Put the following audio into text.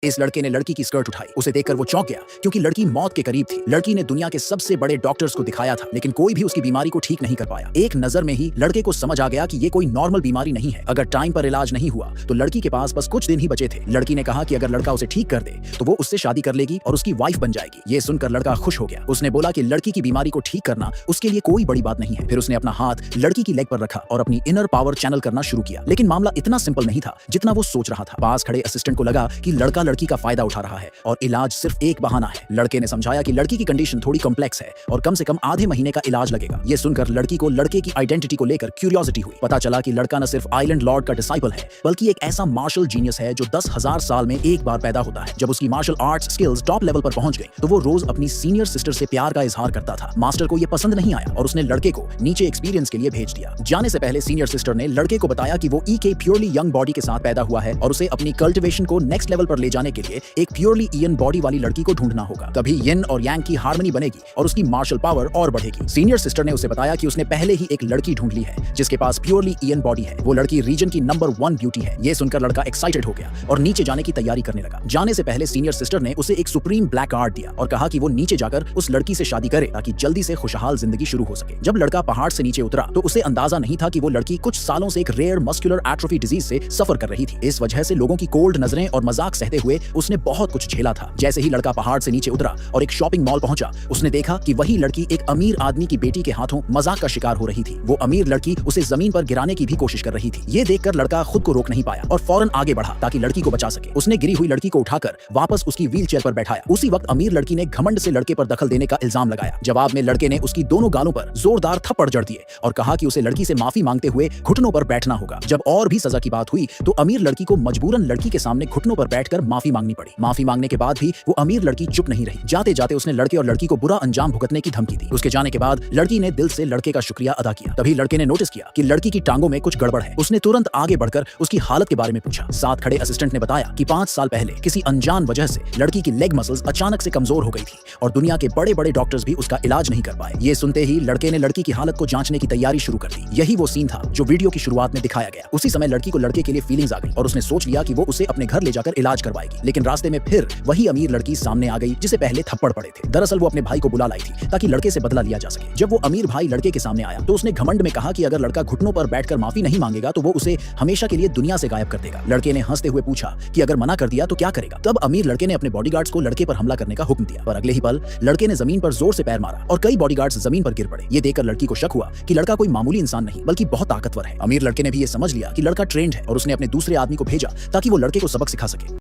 इस लड़के ने लड़की की स्कर्ट उठाई। उसे देखकर वो चौंक गया क्योंकि लड़की मौत के करीब थी। लड़की ने दुनिया के सबसे बड़े डॉक्टर्स को दिखाया था, लेकिन कोई भी उसकी बीमारी को ठीक नहीं कर पाया। एक नजर में ही लड़के को समझ आ गया कि ये कोई नॉर्मल बीमारी नहीं है। अगर टाइम पर इलाज नहीं हुआ तो लड़की के पास बस कुछ दिन ही बचे थे। लड़की ने कहा कि अगर लड़का उसे ठीक कर दे तो वो उससे शादी कर लेगी और उसकी वाइफ बन जाएगी। ये सुनकर लड़का खुश हो गया। उसने बोला कि लड़की की बीमारी को ठीक करना उसके लिए कोई बड़ी बात नहीं है। फिर उसने अपना हाथ लड़की की लेग पर रखा और अपनी इनर पावर चैनल करना शुरू किया। लेकिन मामला इतना सिंपल नहीं था जितना वो सोच रहा था। पास खड़े असिस्टेंट को लगा कि लड़का लड़की का फायदा उठा रहा है और इलाज सिर्फ एक बहाना है। लड़के ने समझाया कि लड़की की कंडीशन थोड़ी कॉम्प्लेक्स है और कम से कम आधे महीने का इलाज लगेगा। ये सुनकर लड़की को लड़के की आइडेंटिटी को लेकर क्यूरियोसिटी हुई। पता चला कि लड़का न सिर्फ आइलैंड लॉर्ड का डिसाइपल है बल्कि एक ऐसा मार्शल जीनियस है जो 10,000 साल में एक बार पैदा होता है। जब उसकी martial arts skills top level पर पहुंच गई तो वो रोज अपनी सीनियर सिस्टर से प्यार का इजहार करता था। मास्टर को यह पसंद नहीं आया और उसने लड़के को नीचे एक्सपीरियंस के लिए भेज दिया। जाने से पहले सीनियर सिस्टर ने लड़के को बताया कि वो के प्योरली यंग बॉडी के साथ पैदा हुआ है और उसे अपनी कल्टिवेशन को नेक्स्ट लेवल पर ले जाने के लिए एक प्योरली ईयन बॉडी वाली लड़की को ढूंढना होगा। तभी यिन और यांग की हार्मनी बनेगी और उसकी मार्शल पावर और बढ़ेगी। सीनियर सिस्टर ने उसे बताया कि उसने पहले ही एक लड़की ढूंढ ली है जिसके पास प्योरली ईयन बॉडी है। वो लड़की रीजन की नंबर 1 ब्यूटी है। ये सुनकर लड़का एक्साइटेड हो गया और नीचे जाने की तैयारी करने लगा। जाने से पहले सीनियर सिस्टर ने उसे एक सुप्रीम ब्लैक कार्ड दिया और कहा कि वो नीचे जाकर उस लड़की से शादी करे ताकि जल्दी से खुशहाल जिंदगी शुरू हो सके। जब लड़का पहाड़ से नीचे उतरा तो उसे अंदाजा नहीं था कि वो लड़की कुछ सालों से एक रेयर मस्कुलर एट्रोफी डिजीज से सफर कर रही थी। इस वजह से लोगों की कोल्ड नजरें और मजाक सहते हुए उसने बहुत कुछ झेला था। जैसे ही लड़का पहाड़ से नीचे उतरा और एक शॉपिंग मॉल पहुंचा, उसने देखा कि वही लड़की एक अमीर आदमी की बेटी के हाथों मजाक का शिकार हो रही थी। वो अमीर लड़की उसे जमीन पर गिराने की भी कोशिश कर रही थी। ये देखकर लड़का खुद को रोक नहीं पाया और फौरन आगे बढ़ा ताकि लड़की को बचा सके। उसने गिरी हुई लड़की को उठाकर वापस उसकी व्हील चेयर पर बैठाया। उसी वक्त अमीर लड़की ने घमंड से लड़के पर दखल देने का इल्जाम लगाया। जवाब में लड़के ने उसकी दोनों गालों पर जोरदार थप्पड़ जड़ दिए और कहा कि उसे लड़की से माफी मांगते हुए घुटनों पर बैठना होगा। जब और भी सजा की बात हुई तो अमीर लड़की को मजबूरन लड़की के सामने घुटनों पर बैठकर माफी मांगनी पड़ी। माफी मांगने के बाद भी वो अमीर लड़की चुप नहीं रही। जाते जाते उसने लड़के और लड़की को बुरा अंजाम भुगतने की धमकी दी। उसके जाने के बाद लड़की ने दिल से लड़के का शुक्रिया अदा किया। तभी लड़के ने नोटिस किया कि लड़की की टांगों में कुछ गड़बड़ है। उसने तुरंत आगे बढ़कर उसकी हालत के बारे में पूछा। साथ खड़े असिस्टेंट ने बताया कि 5 साल पहले किसी अनजान वजह से लड़की की लेग मसल्स अचानक से कमजोर हो गई थी और दुनिया के बड़े बड़े डॉक्टर्स भी उसका इलाज नहीं कर पाए। ये सुनते ही लड़के ने लड़की की हालत को जांचने की तैयारी शुरू कर दी। यही वो सीन था जो वीडियो की शुरुआत में दिखाया गया। उसी समय लड़की को लड़के के लिए फीलिंग्स आ गई और उसने सोच लिया कि वो उसे अपने घर ले जाकर इलाज करवाएगी। लेकिन रास्ते में फिर वही अमीर लड़की सामने आ गई जिसे पहले थप्पड़ पड़े थे। दरअसल वो अपने भाई को बुला लाई थी ताकि लड़के से बदला लिया जा सके। जब वो अमीर भाई लड़के के सामने आया तो उसने घमंड में कहा कि अगर लड़का घुटनों पर बैठकर माफी नहीं मांगेगा तो वो उसे हमेशा के लिए दुनिया से गायब कर देगा। लड़के ने हंसते हुए पूछा कि अगर मना कर दिया तो क्या करेगा। तब अमीर लड़के ने अपने बॉडीगार्ड्स को लड़के पर हमला करने का हुक्म दिया, पर अगले ही पल लड़के ने जमीन पर जोर से पैर मारा और कई बॉडीगार्ड्स जमीन पर गिर पड़े। ये देखकर लड़की को शक हुआ कि लड़का कोई मामूली इंसान नहीं बल्कि बहुत ताकतवर है। अमीर लड़के ने भी ये समझ लिया कि लड़का ट्रेंड है और उसने अपने दूसरे आदमी को भेजा ताकि वो लड़के को सबक सिखा सके।